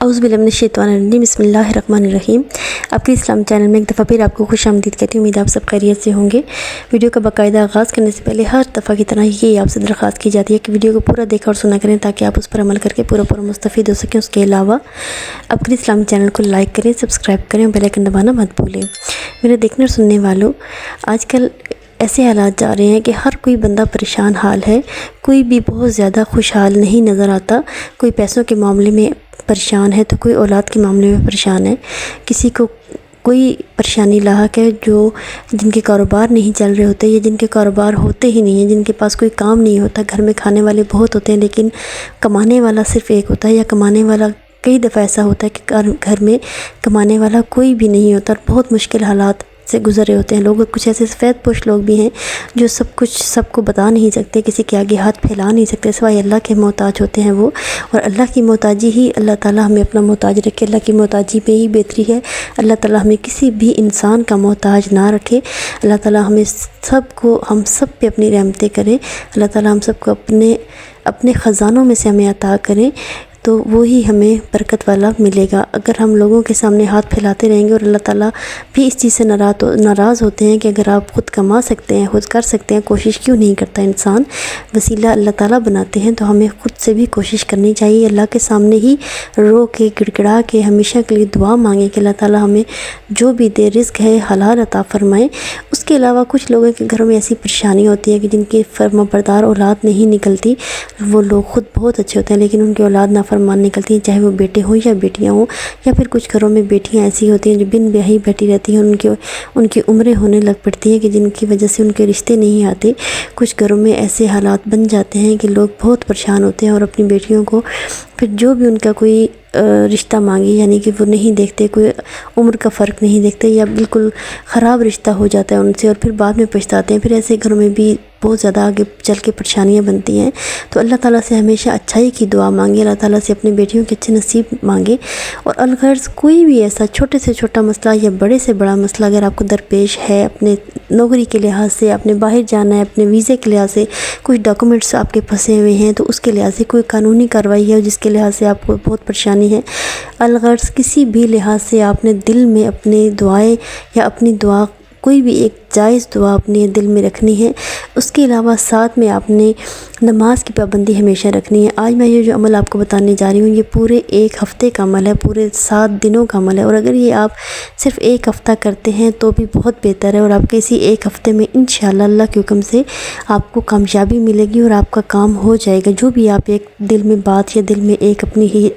اعوذ باللہ من الشیطان الرجیم، بسم اللہ الرحمن الرحیم۔ آپ کے اسلام چینل میں ایک دفعہ پھر آپ کو خوش آمدید کہتی ہوں۔ امید آپ سب خیریت سے ہوں گے۔ ویڈیو کا باقاعدہ آغاز کرنے سے پہلے ہر دفعہ کی طرح یہ آپ سے درخواست کی جاتی ہے کہ ویڈیو کو پورا دیکھا اور سنا کریں تاکہ آپ اس پر عمل کر کے پورا مستفید ہو سکیں۔ اس کے علاوہ اپنے اسلام چینل کو لائک کریں، سبسکرائب کریں اور بیل آئیکن دبانا مت بھولیں۔ میرے دیکھنے اور سننے والوں، آج کل ایسے حالات جا رہے ہیں کہ ہر کوئی بندہ پریشان حال ہے، کوئی بھی بہت زیادہ خوشحال نہیں نظر آتا۔ کوئی پیسوں کے معاملے میں پریشان ہے تو کوئی اولاد کے معاملے میں پریشان ہے، کسی کو کوئی پریشانی لاحق ہے جن کے کاروبار نہیں چل رہے ہوتے یا جن کے کاروبار ہوتے ہی نہیں ہیں، جن کے پاس کوئی کام نہیں ہوتا۔ گھر میں کھانے والے بہت ہوتے ہیں لیکن کمانے والا صرف ایک ہوتا ہے، یا کمانے والا کئی دفعہ ایسا ہوتا ہے کہ گھر میں کمانے والا کوئی بھی نہیں ہوتا اور بہت مشکل حالات سے گزرے ہوتے ہیں لوگ۔ کچھ ایسے سفید پوش لوگ بھی ہیں جو سب کو بتا نہیں سکتے، کسی کے آگے ہاتھ پھیلا نہیں سکتے، سوائے اللہ کے محتاج ہوتے ہیں وہ۔ اور اللہ کی محتاجی ہی اللہ تعالیٰ ہمیں اپنا محتاج رکھے، اللہ کی محتاجی پہ ہی بہتری ہے۔ اللہ تعالیٰ ہمیں کسی بھی انسان کا محتاج نہ رکھے۔ اللہ تعالیٰ ہم سب پہ اپنی رحمتیں کریں۔ اللہ تعالیٰ ہم سب کو اپنے خزانوں میں سے ہمیں عطا کریں تو وہی ہمیں برکت والا ملے گا۔ اگر ہم لوگوں کے سامنے ہاتھ پھیلاتے رہیں گے، اور اللہ تعالیٰ بھی اس چیز سے ناراض ہوتے ہیں کہ اگر آپ خود کما سکتے ہیں، خود کر سکتے ہیں، کوشش کیوں نہیں کرتا انسان؟ وسیلہ اللہ تعالیٰ بناتے ہیں تو ہمیں خود سے بھی کوشش کرنی چاہیے۔ اللہ کے سامنے ہی رو کے گڑ گڑا کے ہمیشہ کے لیے دعا مانگیں کہ اللہ تعالیٰ ہمیں جو بھی دے رزق ہے حلال عطا فرمائیں۔ اس کے علاوہ کچھ لوگوں کے گھروں میں ایسی پریشانی ہوتی ہے کہ جن کی فرمانبردار اولاد نہیں نکلتی، وہ لوگ خود بہت اچھے ہوتے ہیں لیکن ان کی اولاد نافرمان نکلتی ہیں، چاہے وہ بیٹے ہوں یا بیٹیاں ہوں، یا پھر کچھ گھروں میں بیٹیاں ایسی ہوتی ہیں جو بن بیاہی بیٹھی رہتی ہیں، ان کی عمریں ہونے لگ پڑتی ہیں کہ جن کی وجہ سے ان کے رشتے نہیں آتے۔ کچھ گھروں میں ایسے حالات بن جاتے ہیں کہ لوگ بہت پریشان ہوتے ہیں اور اپنی بیٹیوں کو پھر جو بھی ان کا کوئی رشتہ مانگے، یعنی کہ وہ نہیں دیکھتے، کوئی عمر کا فرق نہیں دیکھتے، یا بالکل خراب رشتہ ہو جاتا ہے ان سے اور پھر بعد میں پچھتاتے ہیں۔ پھر ایسے گھروں میں بھی بہت زیادہ آگے چل کے پریشانیاں بنتی ہیں۔ تو اللہ تعالیٰ سے ہمیشہ اچھائی کی دعا مانگے، اللہ تعالیٰ سے اپنی بیٹیوں کے اچھے نصیب مانگے، اور الغرض کوئی بھی ایسا چھوٹے سے چھوٹا مسئلہ یا بڑے سے بڑا مسئلہ اگر آپ کو درپیش ہے، اپنے نوکری کے لحاظ سے، اپنے باہر جانا ہے، اپنے ویزے کے لحاظ سے، کچھ ڈاکومنٹس آپ کے پھنسے ہوئے ہیں تو اس کے لحاظ سے، کوئی قانونی کارروائی ہے جس کے لحاظ سے آپ کو بہت پریشانی ہے، الغرض کسی بھی لحاظ سے آپ نے دل میں اپنے دعائیں یا اپنی دعا کوئی بھی ایک جائز دعا اپنے دل میں رکھنی ہے۔ اس کے علاوہ ساتھ میں آپ نے نماز کی پابندی ہمیشہ رکھنی ہے۔ آج میں یہ جو عمل آپ کو بتانے جا رہی ہوں، یہ پورے ایک ہفتے کا عمل ہے، پورے 7 دنوں کا عمل ہے، اور اگر یہ آپ صرف ایک ہفتہ کرتے ہیں تو بھی بہت بہتر ہے، اور آپ کے اسی ایک ہفتے میں انشاءاللہ اللہ کے حکم سے آپ کو کامیابی ملے گی اور آپ کا کام ہو جائے گا۔ جو بھی آپ ایک دل میں بات یا دل میں ایک اپنی ہی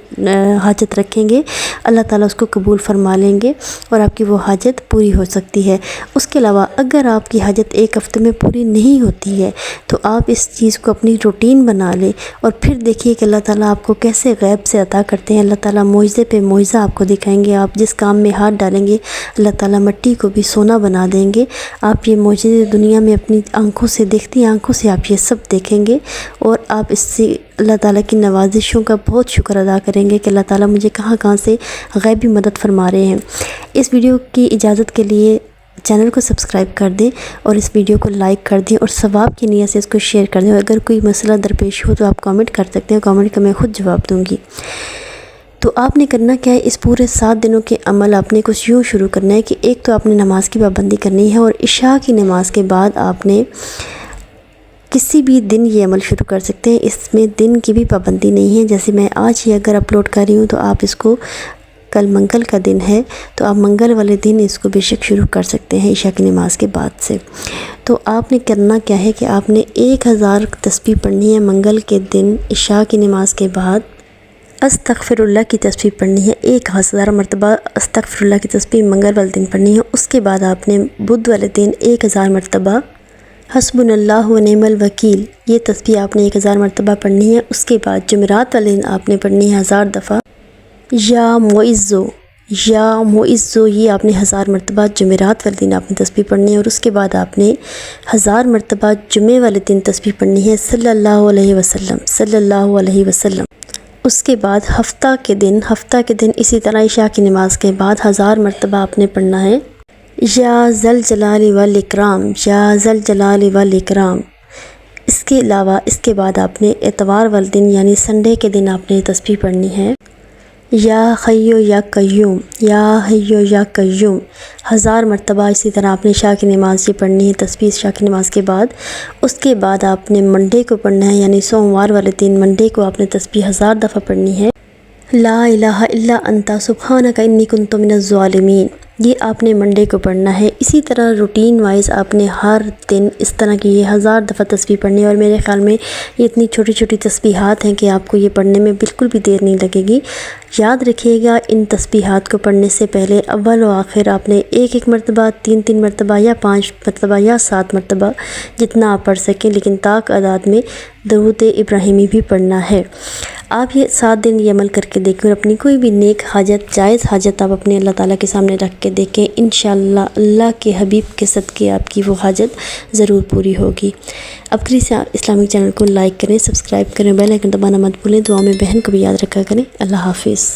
حاجت رکھیں گے، اللہ تعالیٰ اس کو قبول فرما لیں گے اور آپ کی وہ حاجت پوری ہو سکتی ہے۔ اس کے علاوہ اگر آپ کی حاجت ایک ہفتے میں پوری نہیں ہوتی ہے تو آپ اس چیز کو اپنی روٹین بنا لیں اور پھر دیکھیے کہ اللہ تعالیٰ آپ کو کیسے غیب سے عطا کرتے ہیں۔ اللہ تعالیٰ معجزے پہ معجزہ آپ کو دکھائیں گے۔ آپ جس کام میں ہاتھ ڈالیں گے اللہ تعالیٰ مٹی کو بھی سونا بنا دیں گے۔ آپ یہ معجزے دنیا میں اپنی آنکھوں سے دیکھتی آنکھوں سے آپ یہ سب دیکھیں گے، اور آپ اس سے اللہ تعالیٰ کی نوازشوں کا بہت شکر ادا کریں گے کہ اللہ تعالیٰ مجھے کہاں سے غیبی مدد فرما رہے ہیں۔ اس ویڈیو کی اجازت کے لیے چینل کو سبسکرائب کر دیں اور اس ویڈیو کو لائک کر دیں، اور ثواب کی نیت سے اس کو شیئر کر دیں، اور اگر کوئی مسئلہ درپیش ہو تو آپ کامنٹ کر سکتے ہیں، کامنٹ کا میں خود جواب دوں گی۔ تو آپ نے کرنا کیا ہے، اس پورے 7 دنوں کے عمل آپ نے کچھ یوں شروع کرنا ہے کہ ایک تو آپ نے نماز کی پابندی کرنی ہے، اور عشاء کی نماز کے بعد آپ نے کسی بھی دن یہ عمل شروع کر سکتے ہیں۔ اس میں دن کی بھی پابندی نہیں ہے، جیسے میں آج ہی اگر اپلوڈ کر رہی ہوں تو آپ اس کو، کل منگل کا دن ہے تو آپ منگل والے دن اس کو بے شک شروع کر سکتے ہیں عشاء کی نماز کے بعد سے۔ تو آپ نے کرنا کیا ہے کہ آپ نے 1000 تسبیح پڑھنی ہے منگل کے دن عشاء کی نماز کے بعد۔ استغفر اللہ کی تسبیح پڑھنی ہے 1000 مرتبہ، استغفر اللہ کی تسبیح منگل والے دن پڑھنی ہے۔ اس کے بعد آپ نے بدھ والے دن 1000 مرتبہ حسبنا اللہ و نعم الوکیل، یہ تسبیح آپ نے 1000 مرتبہ پڑھنی ہے۔ اس کے بعد جمعرات والے دن آپ نے پڑھنی ہے 1000 دفعہ یا معزو، یہ آپ نے 1000 مرتبہ جمعرات والے دن آپ نے تسبیح پڑھنی ہے، اور اس کے بعد آپ نے 1000 مرتبہ جمعے والے دن تسبیح پڑھنی ہے صلی اللہ علیہ وسلم، صلی اللہ علیہ وسلم۔ اس کے بعد ہفتہ کے دن اسی طرح عشاء کی نماز کے بعد 1000 مرتبہ آپ نے پڑھنا ہے یا ذل جلال والاکرام، یا ذل جلال والاکرام۔ اس کے علاوہ اس کے بعد آپ نے اتوار والے دن یعنی سنڈے کے دن آپ نے تسبیح پڑھنی ہے یا حیو یا قیوم، یا حیو یا قیوم 1000 مرتبہ اسی طرح آپ نے عشاء کی نماز یہ پڑھنی ہے، تسبیح عشاء کی نماز کے بعد۔ اس کے بعد آپ نے منڈے کو پڑھنا ہے، یعنی سوموار والے دن منڈے کو آپ نے تسبیح 1000 دفعہ پڑھنی ہے۔ لا الہ الا انت سبحانک انی کنت من الظالمین، یہ آپ نے منڈے کو پڑھنا ہے۔ اسی طرح روٹین وائز آپ نے ہر دن اس طرح کی یہ 1000 دفعہ تسبیح پڑھنی ہے، اور میرے خیال میں یہ اتنی چھوٹی چھوٹی تسبیحات ہیں کہ آپ کو یہ پڑھنے میں بالکل بھی دیر نہیں لگے گی۔ یاد رکھیے گا ان تسبیحات کو پڑھنے سے پہلے اول و آخر آپ نے 1 مرتبہ، 3 مرتبہ یا 5 مرتبہ یا 7 مرتبہ جتنا آپ پڑھ سکیں، لیکن طاق اعداد میں درود ابراہیمی بھی پڑھنا ہے۔ آپ یہ 7 دن یہ عمل کر کے دیکھیں، اور اپنی کوئی بھی نیک حاجت، جائز حاجت آپ اپنے اللہ تعالیٰ کے سامنے رکھ کے دیکھیں، انشاءاللہ اللہ کے حبیب کے صدقے آپ کی وہ حاجت ضرور پوری ہوگی۔ اب پلیز اسلامک چینل کو لائک کریں، سبسکرائب کریں، بیل آئیکن دبانا مت بھولیں، دعا میں بہن کو بھی یاد رکھا کریں۔ اللہ حافظ۔